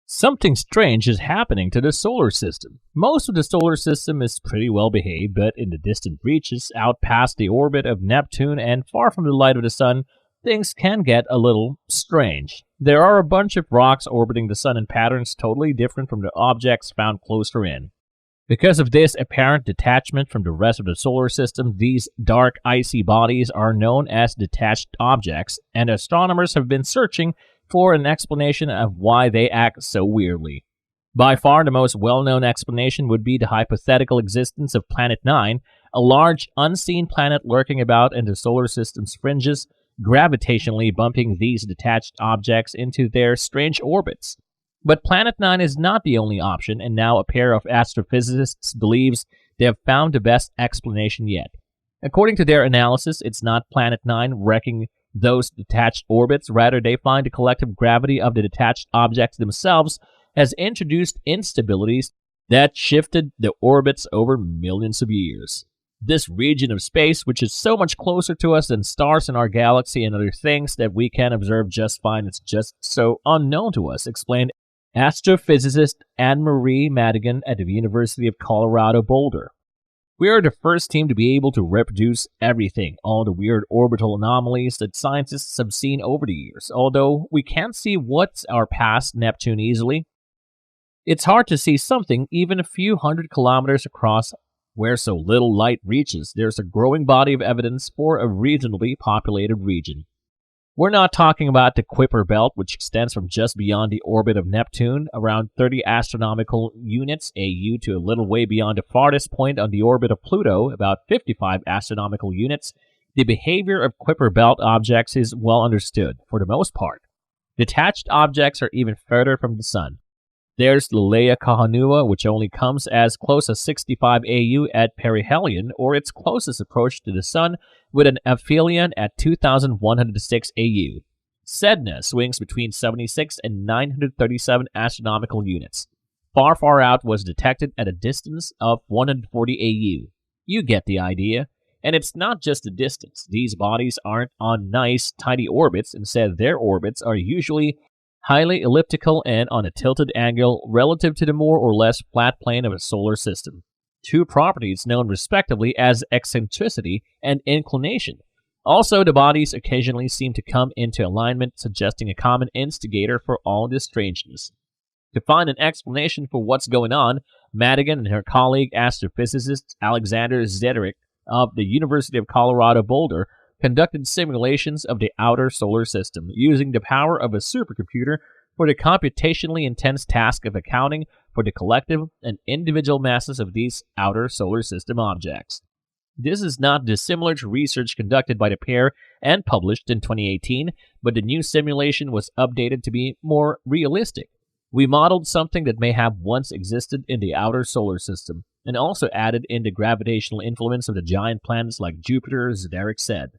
Something strange is happening to the solar system. Most of the solar system is pretty well behaved, but in the distant reaches, out past the orbit of Neptune and far from the light of the sun, things can get a little strange. There are a bunch of rocks orbiting the sun in patterns totally different from the objects found closer in. Because of this apparent detachment from the rest of the solar system, these dark, icy bodies are known as detached objects, and astronomers have been searching for an explanation of why they act so weirdly. By far, the most well-known explanation would be the hypothetical existence of Planet 9, a large, unseen planet lurking about in the solar system's fringes, gravitationally bumping these detached objects into their strange orbits. But Planet 9 is not the only option, and now a pair of astrophysicists believes they have found the best explanation yet. According to their analysis, it's not Planet 9 wrecking those detached orbits. Rather, they find the collective gravity of the detached objects themselves has introduced instabilities that shifted the orbits over millions of years. This region of space, which is so much closer to us than stars in our galaxy and other things that we can observe just fine, it's just so unknown to us, explained astrophysicist Anne-Marie Madigan at the University of Colorado Boulder. We are the first team to be able to reproduce everything, all the weird orbital anomalies that scientists have seen over the years. Although we can't see what's our past Neptune easily, it's hard to see something even a few hundred kilometers across where so little light reaches. There's a growing body of evidence for a reasonably populated region. We're not talking about the Kuiper Belt, which extends from just beyond the orbit of Neptune, around 30 astronomical units AU, to a little way beyond the farthest point on the orbit of Pluto, about 55 astronomical units. The behavior of Kuiper Belt objects is well understood, for the most part. Detached objects are even further from the Sun. There's the Lea Kahanua, which only comes as close as 65 AU at perihelion, or its closest approach to the Sun, with an aphelion at 2,106 AU. Sedna swings between 76 and 937 astronomical units. Far out was detected at a distance of 140 AU. You get the idea. And it's not just the distance. These bodies aren't on nice, tidy orbits. Instead, their orbits are usually highly elliptical and on a tilted angle relative to the more or less flat plane of a solar system. Two properties known respectively as eccentricity and inclination. Also, the bodies occasionally seem to come into alignment, suggesting a common instigator for all this strangeness. To find an explanation for what's going on, Madigan and her colleague astrophysicist Alexander Zderic of the University of Colorado Boulder conducted simulations of the outer solar system, using the power of a supercomputer for the computationally intense task of accounting for the collective and individual masses of these outer solar system objects. This is not dissimilar to research conducted by the pair and published in 2018, but the new simulation was updated to be more realistic. We modeled something that may have once existed in the outer solar system, and also added in the gravitational influence of the giant planets like Jupiter, Zderic said.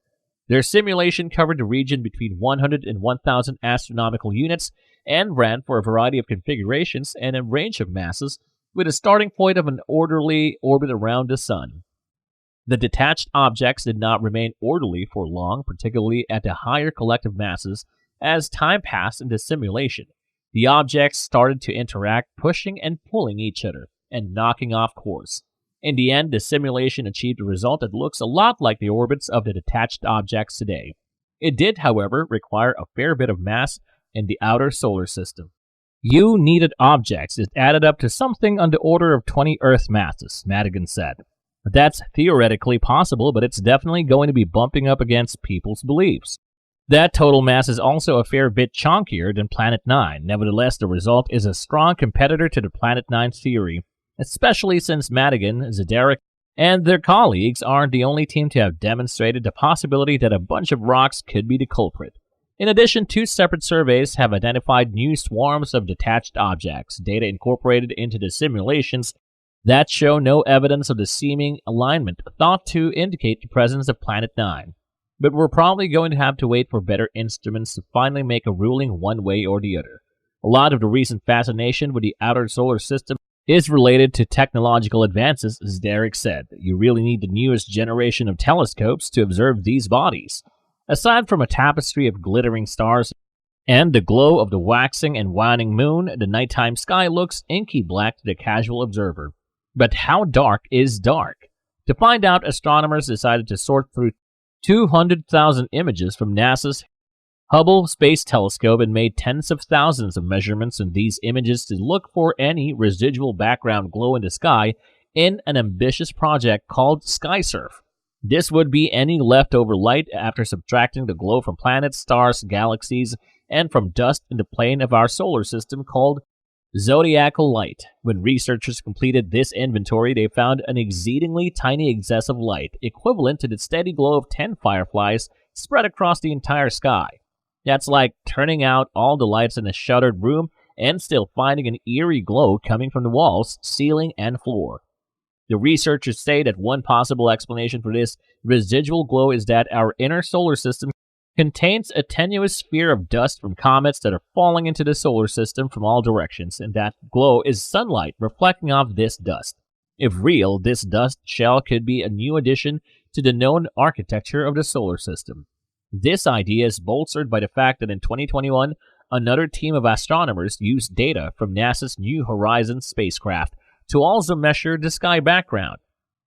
Their simulation covered the region between 100 and 1,000 astronomical units and ran for a variety of configurations and a range of masses, with a starting point of an orderly orbit around the Sun. The detached objects did not remain orderly for long, particularly at the higher collective masses. As time passed in the simulation, the objects started to interact, pushing and pulling each other, and knocking off course. In the end, the simulation achieved a result that looks a lot like the orbits of the detached objects today. It did, however, require a fair bit of mass in the outer solar system. You needed objects that added up to something on the order of 20 Earth masses, Madigan said. That's theoretically possible, but it's definitely going to be bumping up against people's beliefs. That total mass is also a fair bit chunkier than Planet 9. Nevertheless, the result is a strong competitor to the Planet 9 theory, especially since Madigan, Zderic, and their colleagues aren't the only team to have demonstrated the possibility that a bunch of rocks could be the culprit. In addition, two separate surveys have identified new swarms of detached objects, data incorporated into the simulations that show no evidence of the seeming alignment thought to indicate the presence of Planet 9. But we're probably going to have to wait for better instruments to finally make a ruling one way or the other. A lot of the recent fascination with the outer solar system is related to technological advances, as Zderic said. You really need the newest generation of telescopes to observe these bodies. Aside from a tapestry of glittering stars and the glow of the waxing and waning moon, the nighttime sky looks inky black to the casual observer. But how dark is dark? To find out, astronomers decided to sort through 200,000 images from NASA's Hubble Space Telescope and made tens of thousands of measurements in these images to look for any residual background glow in the sky in an ambitious project called SkySurf. This would be any leftover light after subtracting the glow from planets, stars, galaxies, and from dust in the plane of our solar system called zodiacal light. When researchers completed this inventory, they found an exceedingly tiny excess of light, equivalent to the steady glow of 10 fireflies spread across the entire sky. That's like turning out all the lights in a shuttered room and still finding an eerie glow coming from the walls, ceiling, and floor. The researchers say that one possible explanation for this residual glow is that our inner solar system contains a tenuous sphere of dust from comets that are falling into the solar system from all directions, and that glow is sunlight reflecting off this dust. If real, this dust shell could be a new addition to the known architecture of the solar system. This idea is bolstered by the fact that in 2021, another team of astronomers used data from NASA's New Horizons spacecraft to also measure the sky background.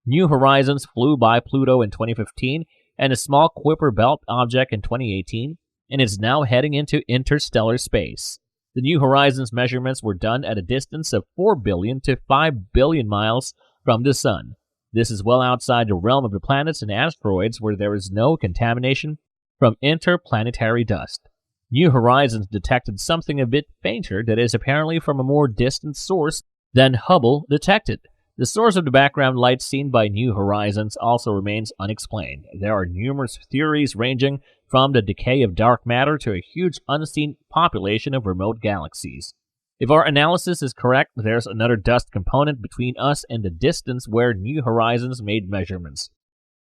New Horizons flew by Pluto in 2015 and a small Kuiper Belt object in 2018, and is now heading into interstellar space. The New Horizons measurements were done at a distance of 4 billion to 5 billion miles from the Sun. This is well outside the realm of the planets and asteroids where there is no contamination from interplanetary dust. New Horizons detected something a bit fainter that is apparently from a more distant source than Hubble detected. The source of the background light seen by New Horizons also remains unexplained. There are numerous theories ranging from the decay of dark matter to a huge unseen population of remote galaxies. If our analysis is correct, there's another dust component between us and the distance where New Horizons made measurements.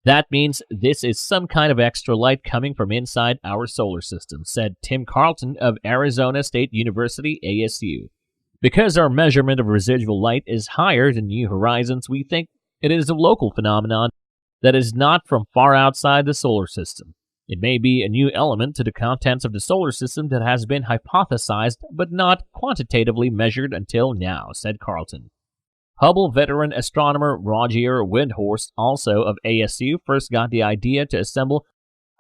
That means this is some kind of extra light coming from inside our solar system, said Tim Carlton of Arizona State University, ASU. Because our measurement of residual light is higher than New Horizons, we think it is a local phenomenon that is not from far outside the solar system. It may be a new element to the contents of the solar system that has been hypothesized but not quantitatively measured until now, said Carlton. Hubble veteran astronomer Roger Windhorst, also of ASU, first got the idea to assemble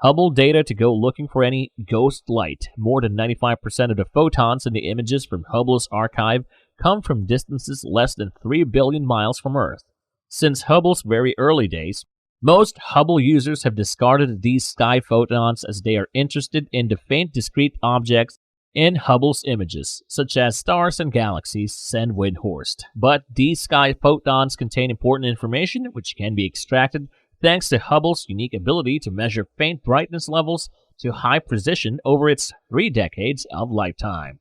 Hubble data to go looking for any ghost light. More than 95% of the photons in the images from Hubble's archive come from distances less than 3 billion miles from Earth. Since Hubble's very early days, most Hubble users have discarded these sky photons as they are interested in the faint discrete objects in Hubble's images, such as stars and galaxies, said Windhorst. But these sky photons contain important information which can be extracted thanks to Hubble's unique ability to measure faint brightness levels to high precision over its 3 decades of lifetime.